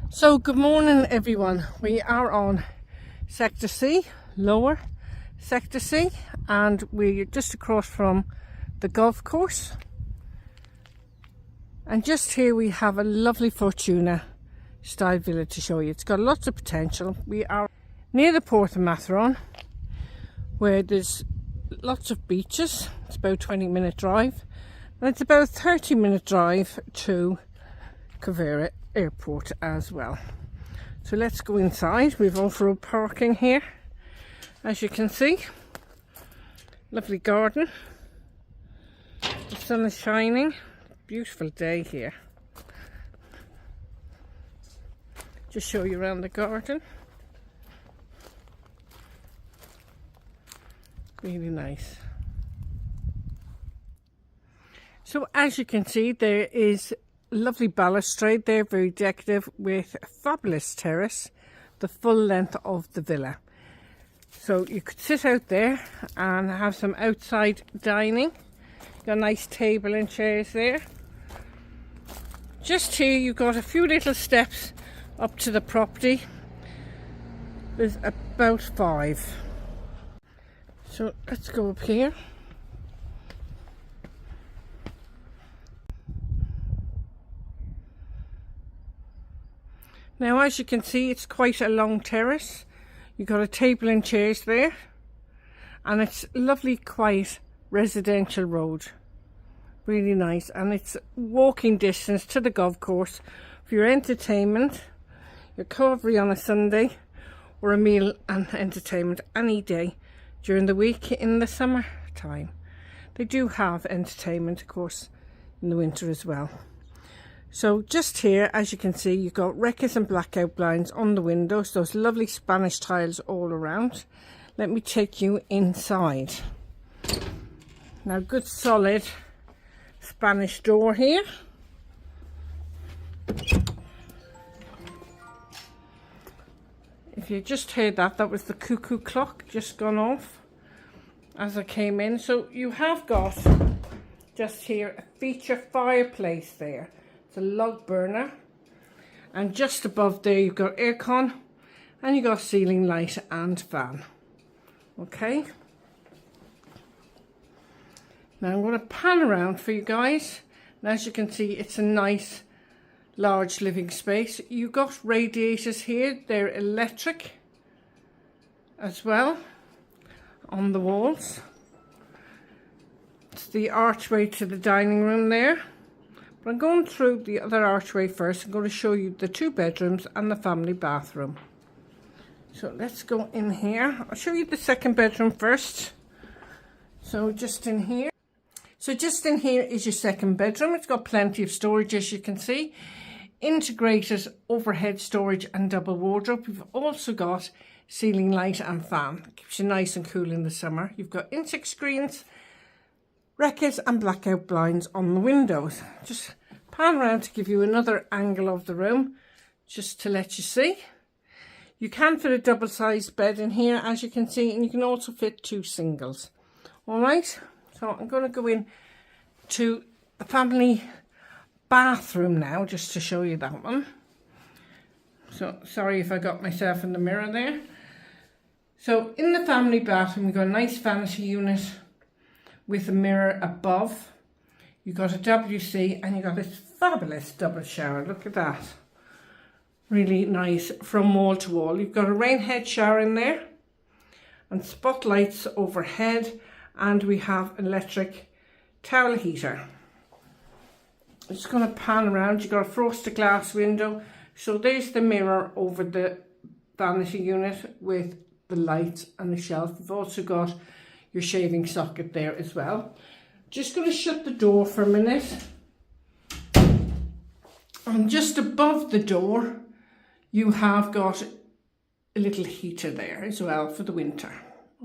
So good morning everyone, we are on Sector C, lower Sector C, and we're just across from the golf course, and just here we have a lovely Fortuna style villa to show you. It's got lots of potential. We are near the port of Matheron where there's lots of beaches. It's about a 20-minute drive, and it's about a 30-minute drive to Calida airport as well. So let's go inside. We've off-road parking here, as you can see. Lovely garden, the sun is shining, beautiful day here. Just show you around the garden, really nice. So as you can see, there is lovely balustrade there, very decorative, with a fabulous terrace, the full length of the villa. So you could sit out there and have some outside dining. Got a nice table and chairs there. Just here you've got a few little steps up to the property. There's about 5. So let's go up here. Now as you can see, it's quite a long terrace. You've got a table and chairs there, and it's lovely quiet residential road, really nice, and it's walking distance to the golf course for your entertainment, your recovery on a Sunday, or a meal and entertainment any day during the week in the summer time. They do have entertainment of course in the winter as well. So just here, as you can see, you've got recess and blackout blinds on the windows, those lovely Spanish tiles all around. Let me take you inside. Now, good solid Spanish door here. If you just heard that, that was the cuckoo clock just gone off as I came in. So you have got just here a feature fireplace there. A log burner, and just above there you've got aircon, and you've got ceiling light and fan. Okay, now I'm going to pan around for you guys, and as you can see, it's a nice large living space. You've got radiators here, they're electric as well on the walls. It's the archway to the dining room there. I'm going through the other archway first. I'm going to show you the 2 bedrooms and the family bathroom. So let's go in here. I'll show you the 2nd bedroom first. So just in here. So just in here is your 2nd bedroom. It's got plenty of storage, as you can see. Integrated overhead storage and double wardrobe. You've also got ceiling light and fan. Keeps you nice and cool in the summer. You've got insect screens, recess and blackout blinds on the windows. Just pan around to give you another angle of the room, just to let you see. You can fit a double-sized bed in here, as you can see, and you can also fit 2 singles. All right, so I'm going to go in to the family bathroom now, just to show you that one. So sorry if I got myself in the mirror there. So in the family bathroom, we've got a nice vanity unit with a mirror above. You've got a WC, and you've got this fabulous double shower. Look at that. Really nice from wall to wall. You've got a rain head shower in there, and spotlights overhead, and we have an electric towel heater. I'm just going to pan around. You've got a frosted glass window. So there's the mirror over the vanity unit with the lights and the shelf. You've also got your shaving socket there as well. Just going to shut the door for a minute, and just above the door you have got a little heater there as well for the winter.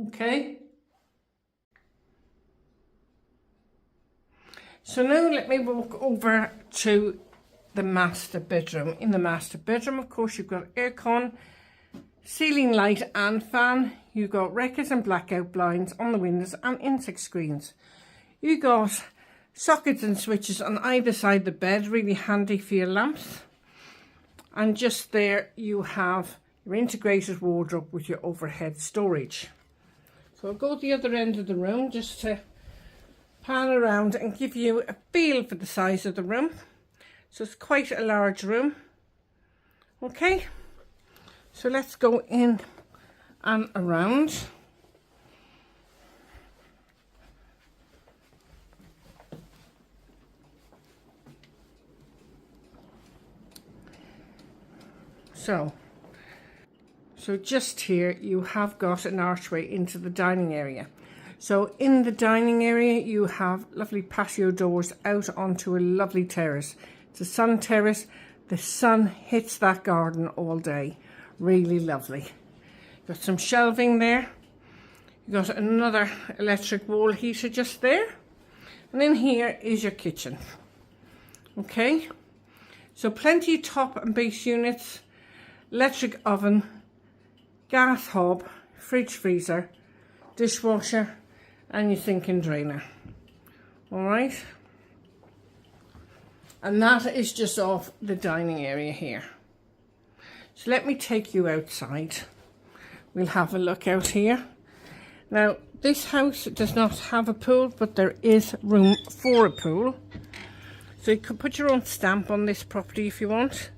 Okay, so now let me walk over to the master bedroom. In the master bedroom, of course, you've got aircon, ceiling light and fan. You've got recess and blackout blinds on the windows and insect screens. You've got sockets and switches on either side of the bed, really handy for your lamps. And just there you have your integrated wardrobe with your overhead storage. So I'll go to the other end of the room just to pan around and give you a feel for the size of the room. So it's quite a large room. Okay, so let's go in and around. So just here you have got an archway into the dining area. So in the dining area you have lovely patio doors out onto a lovely terrace. It's a sun terrace. The sun hits that garden all day. Really lovely. Got some shelving there. You got another electric wall heater just there. And in here is your kitchen. Okay, so plenty of top and base units. Electric oven, gas hob, fridge freezer, dishwasher, and your sink and drainer. All right. And that is just off the dining area here. So let me take you outside. We'll have a look out here. Now, this house does not have a pool, but there is room for a pool. So you could put your own stamp on this property if you want,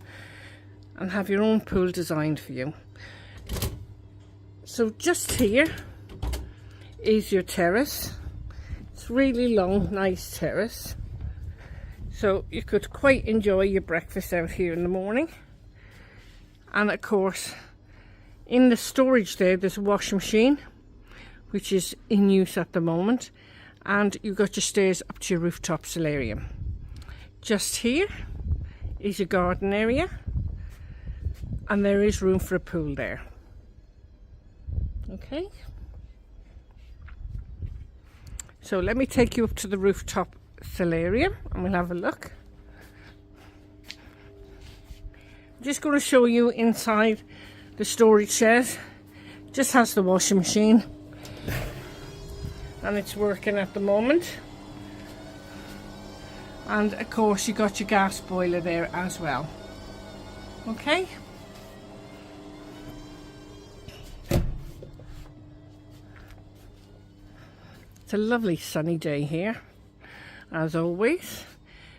and have your own pool designed for you. So just here is your terrace. It's really long, nice terrace. So you could quite enjoy your breakfast out here in the morning. And of course, in the storage there's a washing machine, which is in use at the moment. And you've got your stairs up to your rooftop solarium. Just here is your garden area. And there is room for a pool there. Okay. So let me take you up to the rooftop solarium and we'll have a look. I'm just going to show you inside the storage shed. Just has the washing machine. And it's working at the moment. And of course you got your gas boiler there as well. Okay. It's a lovely sunny day here, as always.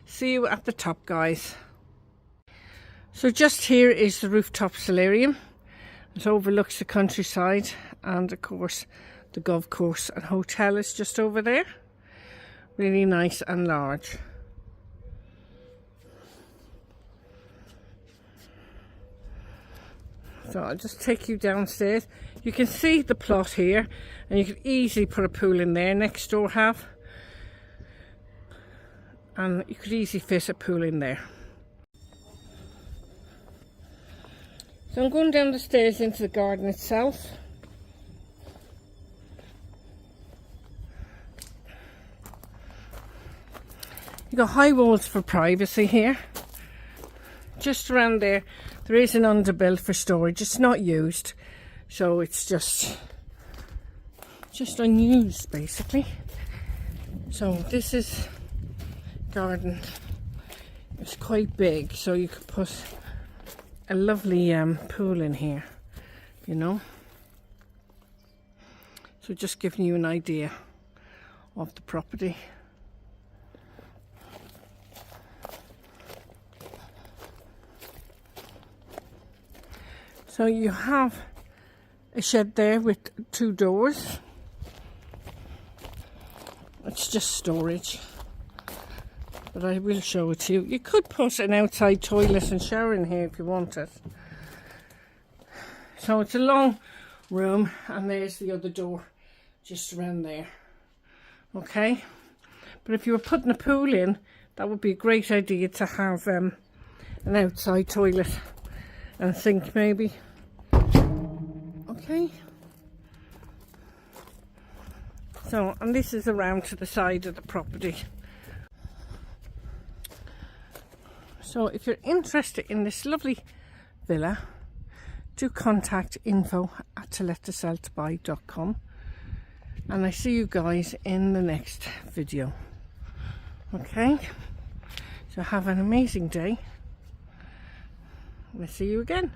See you at the top, guys. So just here is the rooftop solarium. It overlooks the countryside, and of course the golf course and hotel is just over there. Really nice and large. So I'll just take you downstairs. You can see the plot here, and you can easily put a pool in there. Next door have, and you could easily fit a pool in there. So I'm going down the stairs into the garden itself. You've got high walls for privacy here. Just around there is an underbuilt for storage. It's not used, so it's just unused basically. So this is garden. It's quite big, so you could put a lovely pool in here, you know. So just giving you an idea of the property. So you have a shed there with 2 doors. It's just storage, but I will show it to you. You could put an outside toilet and shower in here if you wanted. So it's a long room, and there's the other door just around there. Okay, but if you were putting a pool in, that would be a great idea to have an outside toilet and sink maybe. Okay. So, and this is around to the side of the property. So if you're interested in this lovely villa, do contact info@tolettoselltobuy.com, and I see you guys in the next video. Okay, so have an amazing day. and I'll see you again.